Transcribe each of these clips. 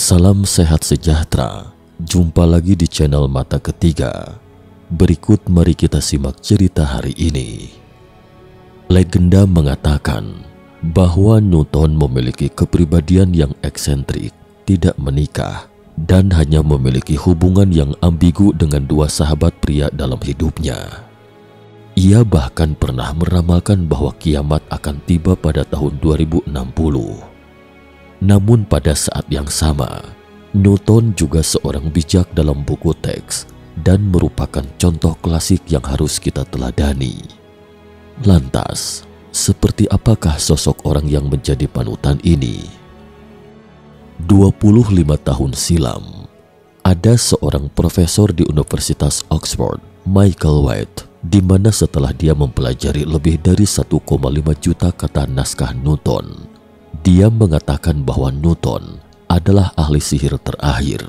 Salam sehat sejahtera. Jumpa lagi di channel Mata Ketiga. Berikut mari kita simak cerita hari ini. Legenda mengatakan bahwa Newton memiliki kepribadian yang eksentrik, tidak menikah, dan hanya memiliki hubungan yang ambigu dengan dua sahabat pria dalam hidupnya. Ia bahkan pernah meramalkan bahwa kiamat akan tiba pada tahun 2060. Namun pada saat yang sama, Newton juga seorang bijak dalam buku teks dan merupakan contoh klasik yang harus kita teladani. Lantas, seperti apakah sosok orang yang menjadi panutan ini? 25 tahun silam, ada seorang profesor di Universitas Oxford, Michael White, di mana setelah dia mempelajari lebih dari 1,5 juta kata naskah Newton, dia mengatakan bahwa Newton adalah ahli sihir terakhir.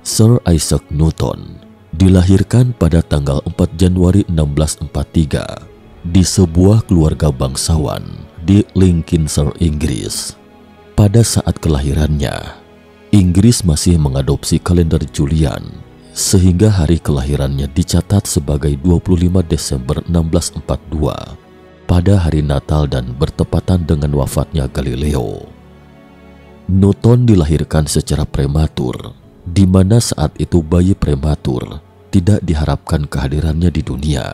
Sir Isaac Newton dilahirkan pada tanggal 4 Januari 1643 di sebuah keluarga bangsawan di Lincolnshire, Inggris. Pada saat kelahirannya, Inggris masih mengadopsi kalender Julian, sehingga hari kelahirannya dicatat sebagai 25 Desember 1642 pada hari Natal dan bertepatan dengan wafatnya Galileo. Newton dilahirkan secara prematur, di mana saat itu bayi prematur tidak diharapkan kehadirannya di dunia.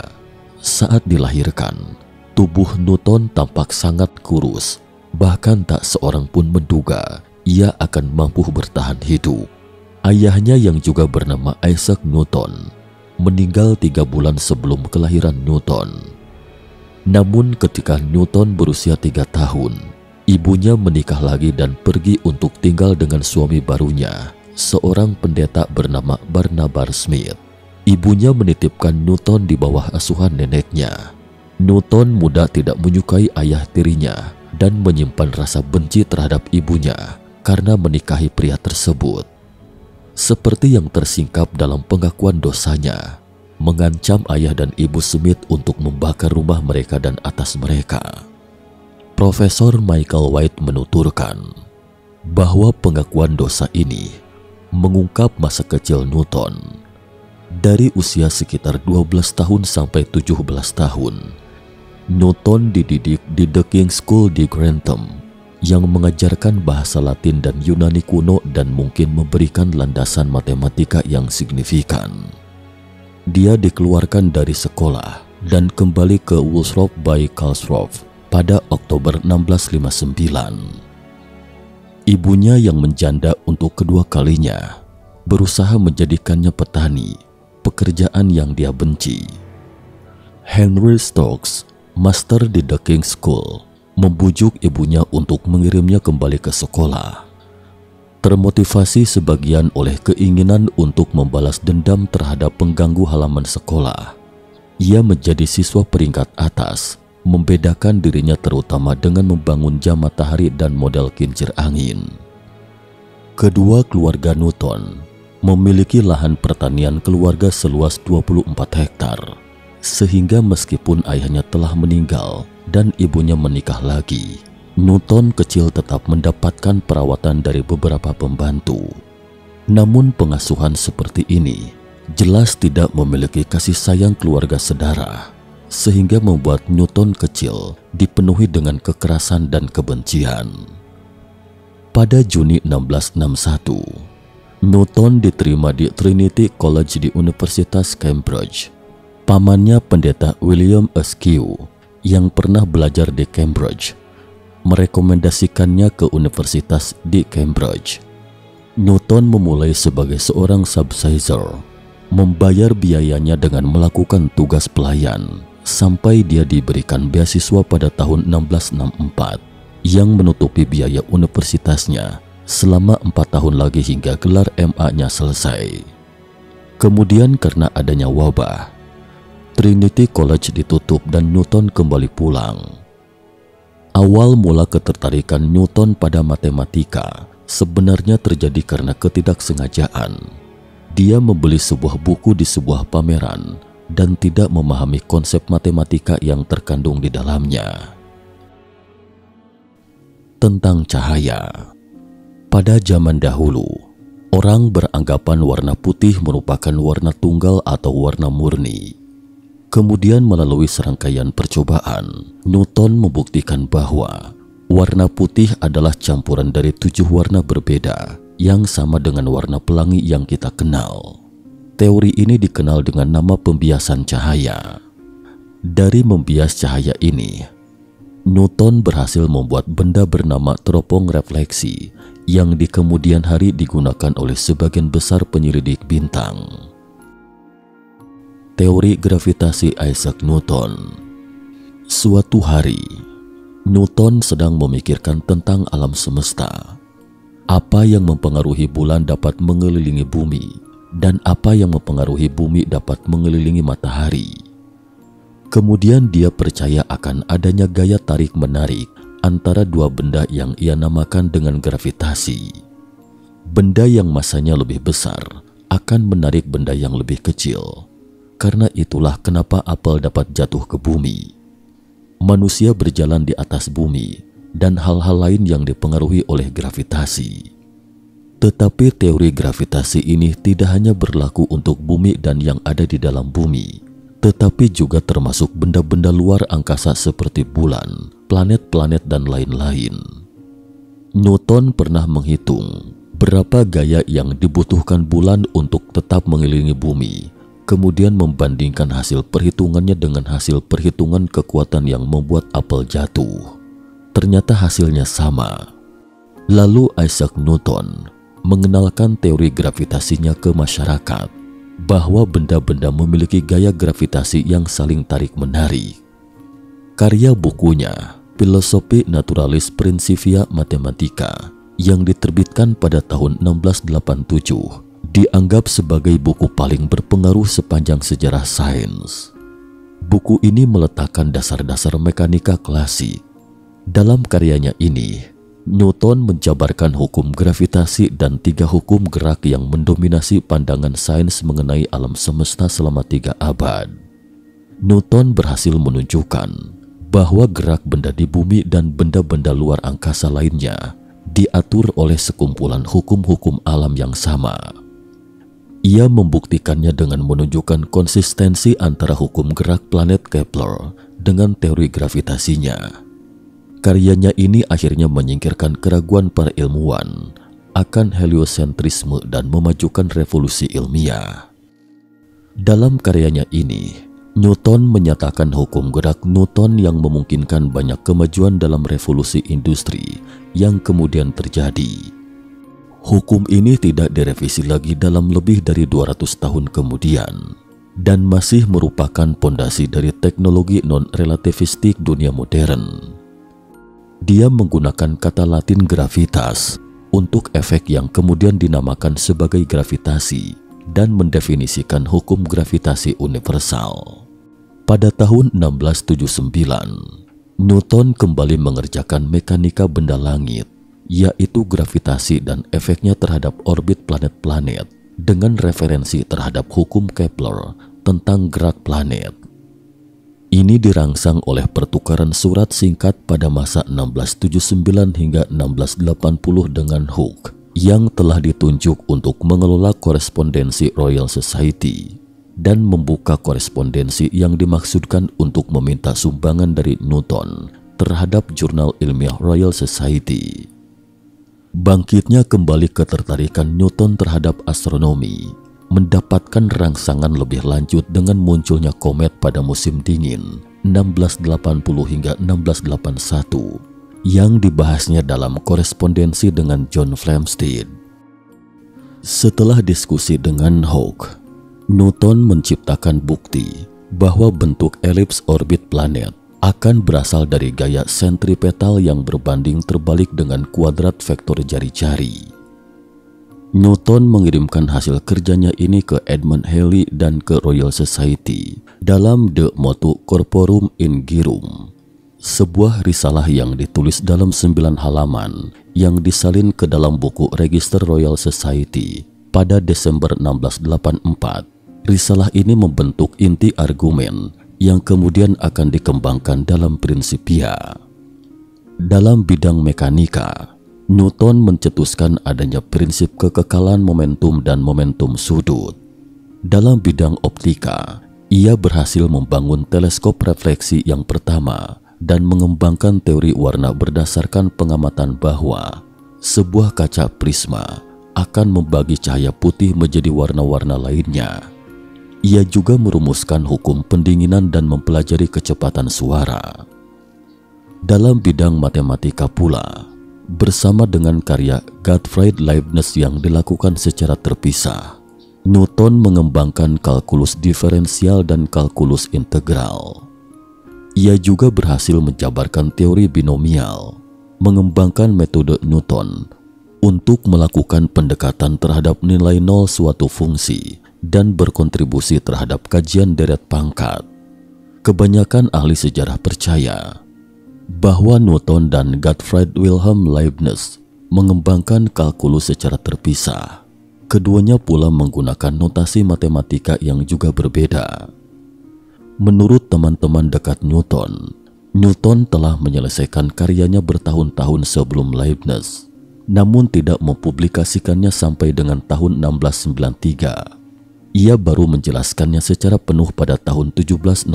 Saat dilahirkan, tubuh Newton tampak sangat kurus, bahkan tak seorang pun menduga ia akan mampu bertahan hidup. Ayahnya yang juga bernama Isaac Newton meninggal 3 bulan sebelum kelahiran Newton. Namun ketika Newton berusia 3 tahun, ibunya menikah lagi dan pergi untuk tinggal dengan suami barunya, seorang pendeta bernama Barnabas Smith. Ibunya menitipkan Newton di bawah asuhan neneknya. Newton muda tidak menyukai ayah tirinya dan menyimpan rasa benci terhadap ibunya karena menikahi pria tersebut. Seperti yang tersingkap dalam pengakuan dosanya, mengancam ayah dan ibu Smith untuk membakar rumah mereka dan atas mereka. Profesor Michael White menuturkan bahwa pengakuan dosa ini mengungkap masa kecil Newton. Dari usia sekitar 12 tahun sampai 17 tahun, Newton dididik di The King's School di Grantham yang mengajarkan bahasa Latin dan Yunani kuno dan mungkin memberikan landasan matematika yang signifikan. Dia dikeluarkan dari sekolah dan kembali ke Woolsthorpe by Calsthorpe pada Oktober 1659. Ibunya yang menjanda untuk kedua kalinya berusaha menjadikannya petani, pekerjaan yang dia benci. Henry Stokes, master di The King's School, membujuk ibunya untuk mengirimnya kembali ke sekolah. Termotivasi sebagian oleh keinginan untuk membalas dendam terhadap pengganggu halaman sekolah, ia menjadi siswa peringkat atas, membedakan dirinya terutama dengan membangun jam matahari dan model kincir angin. Kedua keluarga Newton memiliki lahan pertanian keluarga seluas 24 hektar, sehingga meskipun ayahnya telah meninggal dan ibunya menikah lagi, Newton kecil tetap mendapatkan perawatan dari beberapa pembantu. Namun pengasuhan seperti ini jelas tidak memiliki kasih sayang keluarga sedara, sehingga membuat Newton kecil dipenuhi dengan kekerasan dan kebencian. Pada Juni 1661, Newton diterima di Trinity College di Universitas Cambridge. Pamannya pendeta William Askew yang pernah belajar di Cambridge merekomendasikannya ke universitas di Cambridge. Newton memulai sebagai seorang subsizar, membayar biayanya dengan melakukan tugas pelayan sampai dia diberikan beasiswa pada tahun 1664 yang menutupi biaya universitasnya selama 4 tahun lagi hingga gelar MA-nya selesai. Kemudian karena adanya wabah, Trinity College ditutup dan Newton kembali pulang. Awal mula ketertarikan Newton pada matematika sebenarnya terjadi karena ketidaksengajaan. Dia membeli sebuah buku di sebuah pameran dan tidak memahami konsep matematika yang terkandung di dalamnya. Tentang cahaya. Pada zaman dahulu, orang beranggapan warna putih merupakan warna tunggal atau warna murni. Kemudian melalui serangkaian percobaan, Newton membuktikan bahwa warna putih adalah campuran dari 7 warna berbeda yang sama dengan warna pelangi yang kita kenal. Teori ini dikenal dengan nama pembiasan cahaya. Dari membias cahaya ini, Newton berhasil membuat benda bernama teropong refleksi yang di kemudian hari digunakan oleh sebagian besar penyelidik bintang. Teori gravitasi Isaac Newton. Suatu hari, Newton sedang memikirkan tentang alam semesta. Apa yang mempengaruhi bulan dapat mengelilingi bumi, dan apa yang mempengaruhi bumi dapat mengelilingi matahari. Kemudian dia percaya akan adanya gaya tarik-menarik antara dua benda yang ia namakan dengan gravitasi. Benda yang masanya lebih besar akan menarik benda yang lebih kecil. Karena itulah kenapa apel dapat jatuh ke bumi. Manusia berjalan di atas bumi dan hal-hal lain yang dipengaruhi oleh gravitasi. Tetapi teori gravitasi ini tidak hanya berlaku untuk bumi dan yang ada di dalam bumi, tetapi juga termasuk benda-benda luar angkasa seperti bulan, planet-planet, dan lain-lain. Newton pernah menghitung berapa gaya yang dibutuhkan bulan untuk tetap mengelilingi bumi, kemudian membandingkan hasil perhitungannya dengan hasil perhitungan kekuatan yang membuat apel jatuh. Ternyata hasilnya sama. Lalu Isaac Newton mengenalkan teori gravitasinya ke masyarakat, bahwa benda-benda memiliki gaya gravitasi yang saling tarik-menarik. Karya bukunya, Philosophiae Naturalis Principia Mathematica, yang diterbitkan pada tahun 1687, dianggap sebagai buku paling berpengaruh sepanjang sejarah sains. Buku ini meletakkan dasar-dasar mekanika klasik. Dalam karyanya ini, Newton menjabarkan hukum gravitasi dan 3 hukum gerak yang mendominasi pandangan sains mengenai alam semesta selama 3 abad. Newton berhasil menunjukkan bahwa gerak benda di bumi dan benda-benda luar angkasa lainnya diatur oleh sekumpulan hukum-hukum alam yang sama. Ia membuktikannya dengan menunjukkan konsistensi antara hukum gerak planet Kepler dengan teori gravitasinya. Karyanya ini akhirnya menyingkirkan keraguan para ilmuwan akan heliosentrisme dan memajukan revolusi ilmiah. Dalam karyanya ini, Newton menyatakan hukum gerak Newton yang memungkinkan banyak kemajuan dalam revolusi industri yang kemudian terjadi. Hukum ini tidak direvisi lagi dalam lebih dari 200 tahun kemudian dan masih merupakan pondasi dari teknologi non-relativistik dunia modern. Dia menggunakan kata Latin gravitas untuk efek yang kemudian dinamakan sebagai gravitasi dan mendefinisikan hukum gravitasi universal. Pada tahun 1679, Newton kembali mengerjakan mekanika benda langit, yaitu gravitasi dan efeknya terhadap orbit planet-planet dengan referensi terhadap hukum Kepler tentang gerak planet. Ini dirangsang oleh pertukaran surat singkat pada masa 1679 hingga 1680 dengan Hooke yang telah ditunjuk untuk mengelola korespondensi Royal Society dan membuka korespondensi yang dimaksudkan untuk meminta sumbangan dari Newton terhadap jurnal ilmiah Royal Society. Bangkitnya kembali ketertarikan Newton terhadap astronomi mendapatkan rangsangan lebih lanjut dengan munculnya komet pada musim dingin 1680 hingga 1681 yang dibahasnya dalam korespondensi dengan John Flamsteed. Setelah diskusi dengan Hooke, Newton menciptakan bukti bahwa bentuk elips orbit planet akan berasal dari gaya sentripetal yang berbanding terbalik dengan kuadrat vektor jari-jari. Newton mengirimkan hasil kerjanya ini ke Edmund Halley dan ke Royal Society dalam De Motu Corporum Ingirum, sebuah risalah yang ditulis dalam 9 halaman yang disalin ke dalam buku Register Royal Society pada Desember 1684. Risalah ini membentuk inti argumen yang kemudian akan dikembangkan dalam Principia. Dalam bidang mekanika, Newton mencetuskan adanya prinsip kekekalan momentum dan momentum sudut. Dalam bidang optika, ia berhasil membangun teleskop refleksi yang pertama dan mengembangkan teori warna berdasarkan pengamatan bahwa sebuah kaca prisma akan membagi cahaya putih menjadi warna-warna lainnya. Ia juga merumuskan hukum pendinginan dan mempelajari kecepatan suara. Dalam bidang matematika pula, bersama dengan karya Gottfried Leibniz yang dilakukan secara terpisah, Newton mengembangkan kalkulus diferensial dan kalkulus integral. Ia juga berhasil menjabarkan teori binomial, mengembangkan metode Newton untuk melakukan pendekatan terhadap nilai nol suatu fungsi dan berkontribusi terhadap kajian deret pangkat. Kebanyakan ahli sejarah percaya bahwa Newton dan Gottfried Wilhelm Leibniz mengembangkan kalkulus secara terpisah. Keduanya pula menggunakan notasi matematika yang juga berbeda. Menurut teman-teman dekat Newton, Newton telah menyelesaikan karyanya bertahun-tahun sebelum Leibniz, namun tidak mempublikasikannya sampai dengan tahun 1693. Ia baru menjelaskannya secara penuh pada tahun 1704,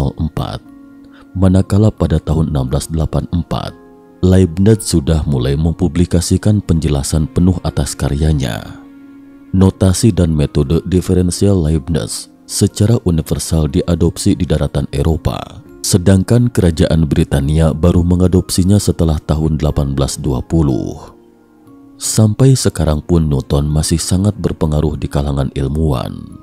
manakala pada tahun 1684, Leibniz sudah mulai mempublikasikan penjelasan penuh atas karyanya. Notasi dan metode diferensial Leibniz secara universal diadopsi di daratan Eropa, sedangkan kerajaan Britania baru mengadopsinya setelah tahun 1820. Sampai sekarang pun Newton masih sangat berpengaruh di kalangan ilmuwan.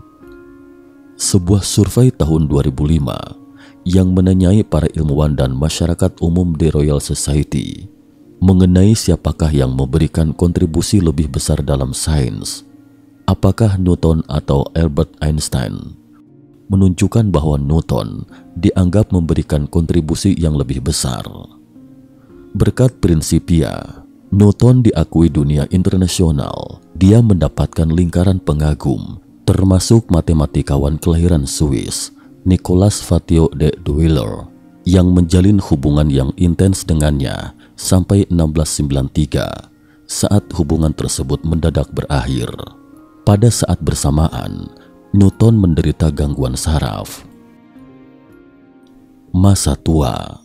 Sebuah survei tahun 2005 yang menanyai para ilmuwan dan masyarakat umum di Royal Society mengenai siapakah yang memberikan kontribusi lebih besar dalam sains, apakah Newton atau Albert Einstein, menunjukkan bahwa Newton dianggap memberikan kontribusi yang lebih besar. Berkat prinsipia, Newton diakui dunia internasional. Dia mendapatkan lingkaran pengagum, termasuk matematikawan kelahiran Swiss, Nicolas Fatio de Duiller, yang menjalin hubungan yang intens dengannya sampai 1693, saat hubungan tersebut mendadak berakhir. Pada saat bersamaan, Newton menderita gangguan saraf. Masa tua,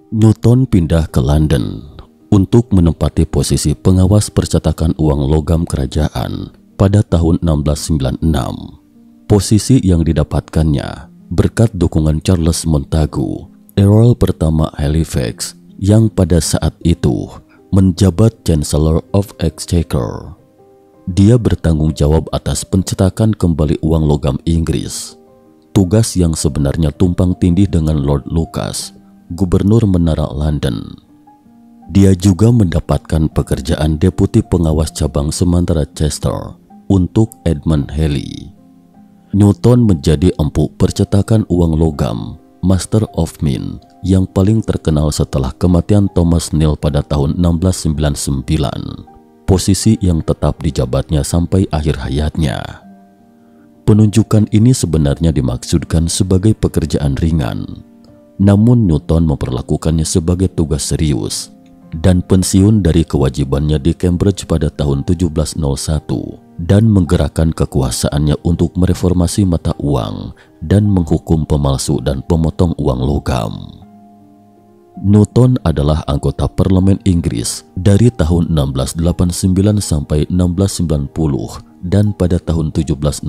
Newton pindah ke London untuk menempati posisi pengawas percetakan uang logam kerajaan pada tahun 1696. Posisi yang didapatkannya berkat dukungan Charles Montagu, Earl pertama Halifax, yang pada saat itu menjabat Chancellor of Exchequer. Dia bertanggung jawab atas pencetakan kembali uang logam Inggris, tugas yang sebenarnya tumpang tindih dengan Lord Lucas, Gubernur Menara London. Dia juga mendapatkan pekerjaan deputi pengawas cabang sementara Chester untuk Edmund Halley. Newton menjadi empu percetakan uang logam, Master of Mint, yang paling terkenal setelah kematian Thomas Neal pada tahun 1699, posisi yang tetap dijabatnya sampai akhir hayatnya. Penunjukan ini sebenarnya dimaksudkan sebagai pekerjaan ringan, namun Newton memperlakukannya sebagai tugas serius dan pensiun dari kewajibannya di Cambridge pada tahun 1701 dan menggerakkan kekuasaannya untuk mereformasi mata uang dan menghukum pemalsu dan pemotong uang logam. Newton adalah anggota parlemen Inggris dari tahun 1689 sampai 1690 dan pada tahun 1701.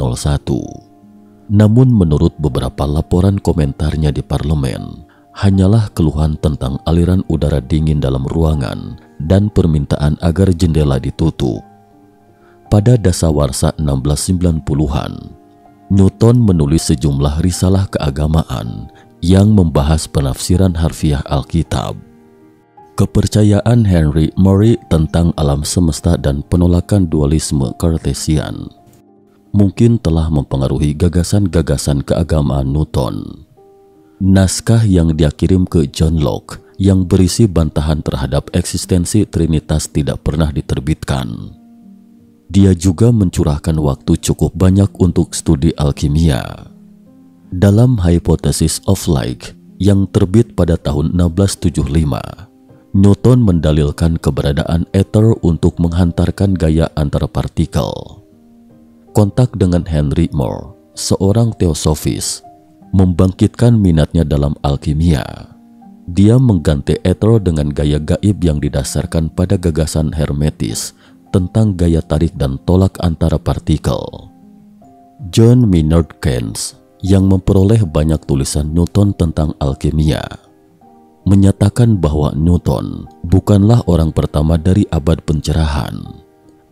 Namun menurut beberapa laporan komentarnya di parlemen, hanyalah keluhan tentang aliran udara dingin dalam ruangan dan permintaan agar jendela ditutup. Pada dasawarsa 1690-an, Newton menulis sejumlah risalah keagamaan yang membahas penafsiran harfiah Alkitab, kepercayaan Henry Murray tentang alam semesta dan penolakan dualisme Cartesian mungkin telah mempengaruhi gagasan-gagasan keagamaan Newton. Naskah yang dia kirim ke John Locke yang berisi bantahan terhadap eksistensi Trinitas tidak pernah diterbitkan. Dia juga mencurahkan waktu cukup banyak untuk studi alkimia. Dalam Hypothesis of Light yang terbit pada tahun 1675, Newton mendalilkan keberadaan ether untuk menghantarkan gaya antar partikel. Kontak dengan Henry Moore, seorang teosofis, membangkitkan minatnya dalam alkimia. Dia mengganti ether dengan gaya gaib yang didasarkan pada gagasan hermetis tentang gaya tarik dan tolak antara partikel. John Maynard Keynes, yang memperoleh banyak tulisan Newton tentang alkimia, menyatakan bahwa Newton bukanlah orang pertama dari abad pencerahan.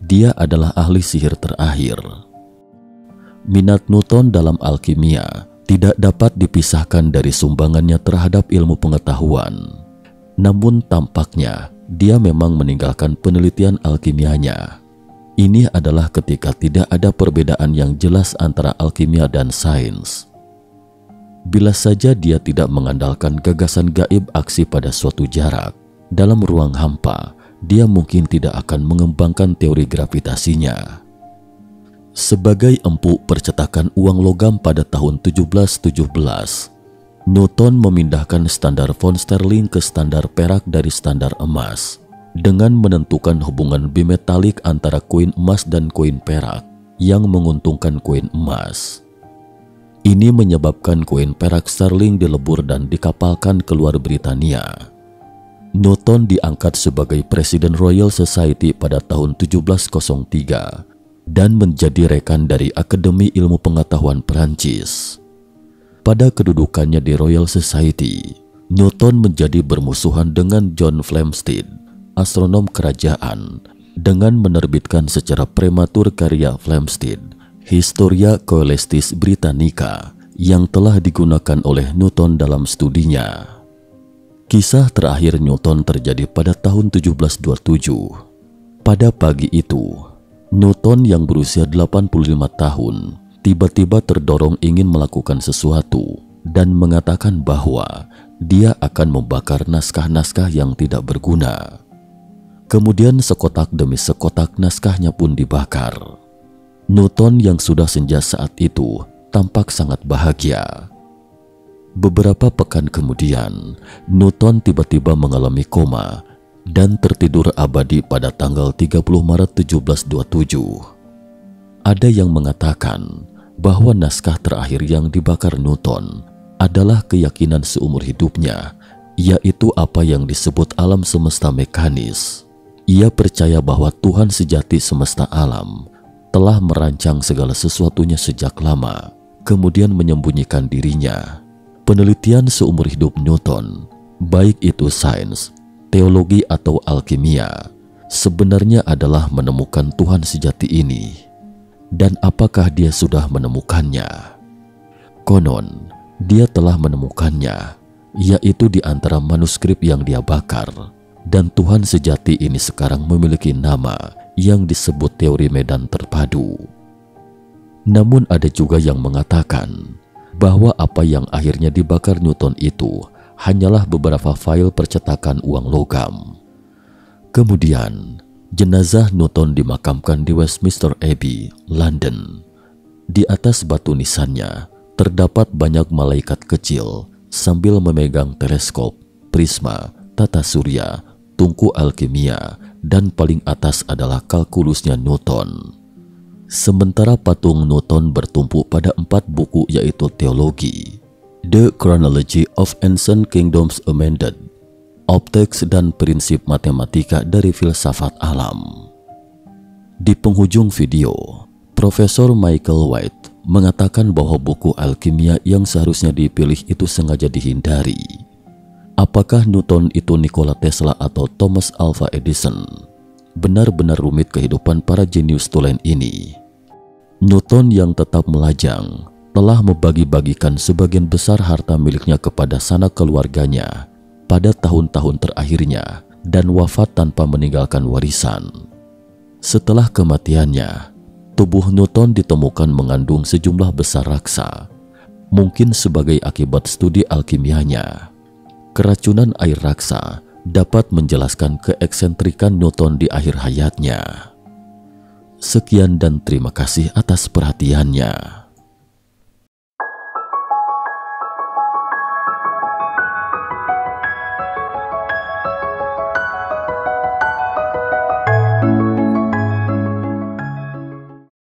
Dia adalah ahli sihir terakhir. Minat Newton dalam alkimia tidak dapat dipisahkan dari sumbangannya terhadap ilmu pengetahuan. Namun tampaknya dia memang meninggalkan penelitian alkimianya. Ini adalah ketika tidak ada perbedaan yang jelas antara alkimia dan sains. Bila saja dia tidak mengandalkan gagasan gaib aksi pada suatu jarak, dalam ruang hampa, dia mungkin tidak akan mengembangkan teori gravitasinya. Sebagai empuk percetakan uang logam pada tahun 1717, Newton memindahkan standar pound sterling ke standar perak dari standar emas dengan menentukan hubungan bimetalik antara koin emas dan koin perak yang menguntungkan koin emas. Ini menyebabkan koin perak sterling dilebur dan dikapalkan keluar Britania. Newton diangkat sebagai Presiden Royal Society pada tahun 1703 dan menjadi rekan dari Akademi Ilmu Pengetahuan Perancis. Pada kedudukannya di Royal Society, Newton menjadi bermusuhan dengan John Flamsteed, astronom kerajaan, dengan menerbitkan secara prematur karya Flamsteed, Historia Coelestis Britannica, yang telah digunakan oleh Newton dalam studinya. Kisah terakhir Newton terjadi pada tahun 1727. Pada pagi itu, Newton yang berusia 85 tahun tiba-tiba terdorong ingin melakukan sesuatu dan mengatakan bahwa dia akan membakar naskah-naskah yang tidak berguna. Kemudian sekotak demi sekotak naskahnya pun dibakar. Newton yang sudah senja saat itu tampak sangat bahagia. Beberapa pekan kemudian, Newton tiba-tiba mengalami koma dan tertidur abadi pada tanggal 30 Maret 1727. Ada yang mengatakan bahwa naskah terakhir yang dibakar Newton adalah keyakinan seumur hidupnya, yaitu apa yang disebut alam semesta mekanis. Ia percaya bahwa Tuhan sejati semesta alam telah merancang segala sesuatunya sejak lama, kemudian menyembunyikan dirinya. Penelitian seumur hidup Newton, baik itu sains, teologi atau alkimia, sebenarnya adalah menemukan Tuhan sejati ini. Dan apakah dia sudah menemukannya? Konon, dia telah menemukannya, yaitu di antara manuskrip yang dia bakar. Dan Tuhan sejati ini sekarang memiliki nama yang disebut teori medan terpadu. Namun ada juga yang mengatakan bahwa apa yang akhirnya dibakar Newton itu hanyalah beberapa file percetakan uang logam. Kemudian, jenazah Newton dimakamkan di Westminster Abbey, London. Di atas batu nisannya terdapat banyak malaikat kecil sambil memegang teleskop, prisma, tata surya, tungku alkimia, dan paling atas adalah kalkulusnya Newton. Sementara patung Newton bertumpu pada 4 buku, yaitu teologi, The Chronology of Ancient Kingdoms Amended, Optics, dan Prinsip Matematika dari Filsafat Alam. Di penghujung video, Profesor Michael White mengatakan bahwa buku alkimia yang seharusnya dipilih itu sengaja dihindari. Apakah Newton itu Nikola Tesla atau Thomas Alva Edison? Benar-benar rumit kehidupan para jenius tulen ini. Newton yang tetap melajang telah membagi-bagikan sebagian besar harta miliknya kepada sanak keluarganya pada tahun-tahun terakhirnya dan wafat tanpa meninggalkan warisan. Setelah kematiannya, tubuh Newton ditemukan mengandung sejumlah besar raksa, mungkin sebagai akibat studi alkimianya. Keracunan air raksa dapat menjelaskan keeksentrikan Newton di akhir hayatnya. Sekian dan terima kasih atas perhatiannya.